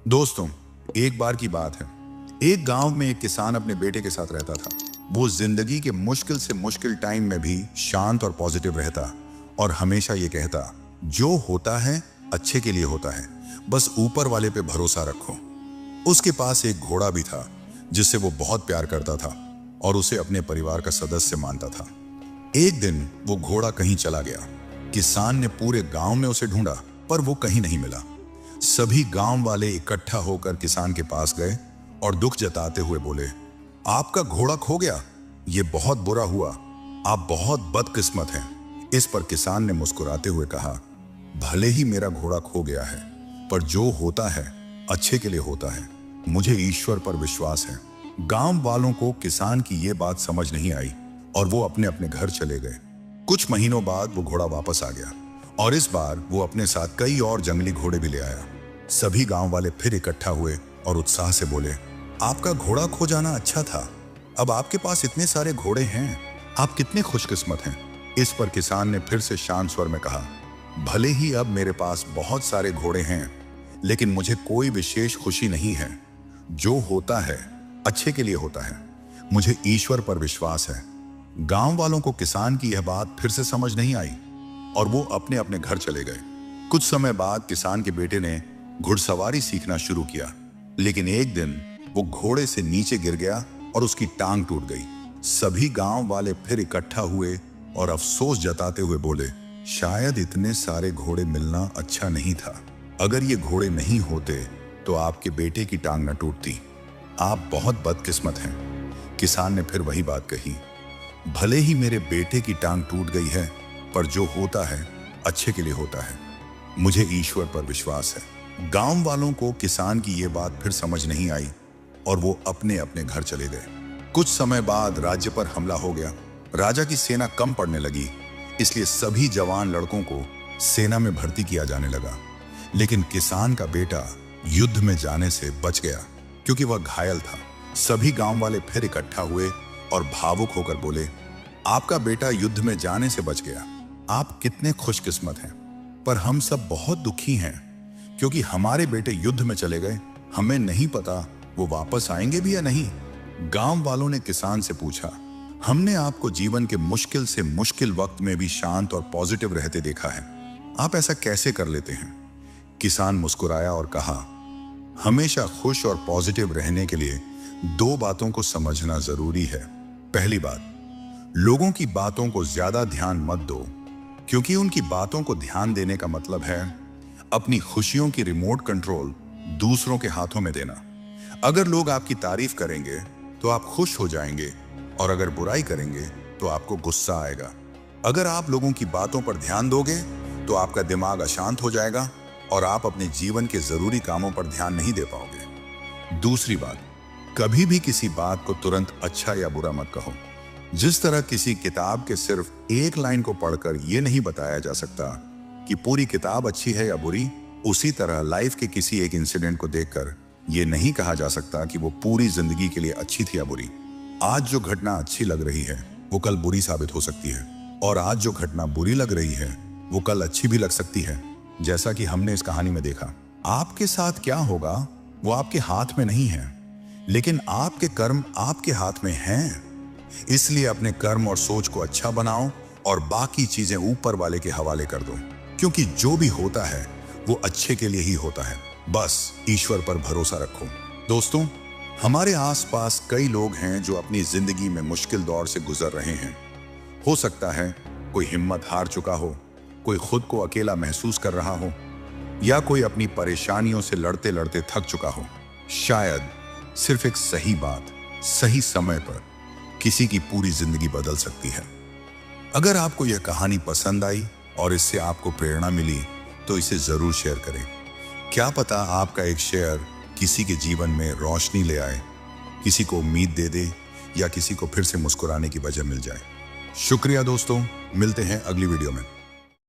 दोस्तों, एक बार की बात है। एक गांव में एक किसान अपने बेटे के साथ रहता था। वो जिंदगी के मुश्किल से मुश्किल टाइम में भी शांत और पॉजिटिव रहता और हमेशा ये कहता, जो होता है अच्छे के लिए होता है, बस ऊपर वाले पे भरोसा रखो। उसके पास एक घोड़ा भी था जिससे वो बहुत प्यार करता था और उसे अपने परिवार का सदस्य मानता था। एक दिन वो घोड़ा कहीं चला गया। किसान ने पूरे गांव में उसे ढूंढा पर वो कहीं नहीं मिला। सभी गांव वाले इकट्ठा होकर किसान के पास गए और दुख जताते हुए बोले, आपका घोड़ा खो गया, ये बहुत बुरा हुआ, आप बहुत बदकिस्मत हैं। इस पर किसान ने मुस्कुराते हुए कहा, भले ही मेरा घोड़ा खो गया है, पर जो होता है अच्छे के लिए होता है। मुझे ईश्वर पर विश्वास है। गांव वालों को किसान की ये बात समझ नहीं आई और वो अपने अपने घर चले गए। कुछ महीनों बाद वो घोड़ा वापस आ गया और इस बार वो अपने साथ कई और जंगली घोड़े भी ले आया। सभी गांव वाले फिर इकट्ठा हुए और उत्साह से बोले, आपका घोड़ा खो जाना अच्छा था, अब आपके पास इतने सारे घोड़े हैं, आप कितने खुशकिस्मत हैं। इस पर किसान ने फिर से शांत स्वर में कहा, भले ही अब मेरे पास बहुत सारे घोड़े हैं, लेकिन मुझे कोई विशेष खुशी नहीं है। जो होता है अच्छे के लिए होता है। मुझे ईश्वर पर विश्वास है। गांव वालों को किसान की यह बात फिर से समझ नहीं आई और वो अपने अपने घर चले गए। कुछ समय बाद किसान के बेटे ने घुड़सवारी सीखना शुरू किया, लेकिन एक दिन वो घोड़े से नीचे गिर गया और उसकी टांग टूट गई। सभी गांव वाले फिर इकट्ठा हुए और अफसोस जताते हुए बोले, शायद इतने सारे घोड़े मिलना अच्छा नहीं था। अगर ये घोड़े नहीं होते तो आपके बेटे की टांग न टूटती। आप बहुत बदकिस्मत हैं। किसान ने फिर वही बात कही, भले ही मेरे बेटे की टांग टूट गई है, पर जो होता है अच्छे के लिए होता है। मुझे ईश्वर पर विश्वास है। गांव वालों को किसान की ये बात फिर समझ नहीं आई और वो अपने अपने घर चले गए। कुछ समय बाद राज्य पर हमला हो गया। राजा की सेना कम पड़ने लगी, इसलिए सभी जवान लड़कों को सेना में भर्ती किया जाने लगा। लेकिन किसान का बेटा युद्ध में जाने से बच गया क्योंकि वह घायल था। सभी गांव वाले फिर इकट्ठा हुए और भावुक होकर बोले, आपका बेटा युद्ध में जाने से बच गया, आप कितने खुशकिस्मत हैं। पर हम सब बहुत दुखी हैं क्योंकि हमारे बेटे युद्ध में चले गए। हमें नहीं पता वो वापस आएंगे भी या नहीं। गांव वालों ने किसान से पूछा, हमने आपको जीवन के मुश्किल से मुश्किल वक्त में भी शांत और पॉजिटिव रहते देखा है, आप ऐसा कैसे कर लेते हैं। किसान मुस्कुराया और कहा, हमेशा खुश और पॉजिटिव रहने के लिए दो बातों को समझना जरूरी है। पहली बात, लोगों की बातों को ज्यादा ध्यान मत दो, क्योंकि उनकी बातों को ध्यान देने का मतलब है अपनी खुशियों की रिमोट कंट्रोल दूसरों के हाथों में देना। अगर लोग आपकी तारीफ करेंगे तो आप खुश हो जाएंगे और अगर बुराई करेंगे तो आपको गुस्सा आएगा। अगर आप लोगों की बातों पर ध्यान दोगे तो आपका दिमाग अशांत हो जाएगा और आप अपने जीवन के जरूरी कामों पर ध्यान नहीं दे पाओगे। दूसरी बात, कभी भी किसी बात को तुरंत अच्छा या बुरा मत कहो। जिस तरह किसी किताब के सिर्फ एक लाइन को पढ़कर यह नहीं बताया जा सकता कि पूरी किताब अच्छी है या बुरी, उसी तरह लाइफ के किसी एक इंसिडेंट को देखकर यह नहीं कहा जा सकता कि वो पूरी जिंदगी के लिए अच्छी थी या बुरी। आज जो घटना अच्छी लग रही है वो कल बुरी साबित हो सकती है और आज जो घटना बुरी लग रही है वो कल अच्छी भी लग सकती है। जैसा कि हमने इस कहानी में देखा, आपके साथ क्या होगा वो आपके हाथ में नहीं है, लेकिन आपके कर्म आपके हाथ में हैं। इसलिए अपने कर्म और सोच को अच्छा बनाओ और बाकी चीजें ऊपर वाले के हवाले कर दो, क्योंकि जो भी होता है वो अच्छे के लिए ही होता है। बस ईश्वर पर भरोसा रखो। दोस्तों, हमारे आसपास कई लोग हैं जो अपनी जिंदगी में मुश्किल दौर से गुजर रहे हैं। हो सकता है कोई हिम्मत हार चुका हो, कोई खुद को अकेला महसूस कर रहा हो, या कोई अपनी परेशानियों से लड़ते लड़ते थक चुका हो। शायद सिर्फ एक सही बात सही समय पर किसी की पूरी जिंदगी बदल सकती है। अगर आपको यह कहानी पसंद आई और इससे आपको प्रेरणा मिली तो इसे जरूर शेयर करें। क्या पता आपका एक शेयर किसी के जीवन में रोशनी ले आए, किसी को उम्मीद दे दे या किसी को फिर से मुस्कुराने की वजह मिल जाए। शुक्रिया दोस्तों, मिलते हैं अगली वीडियो में।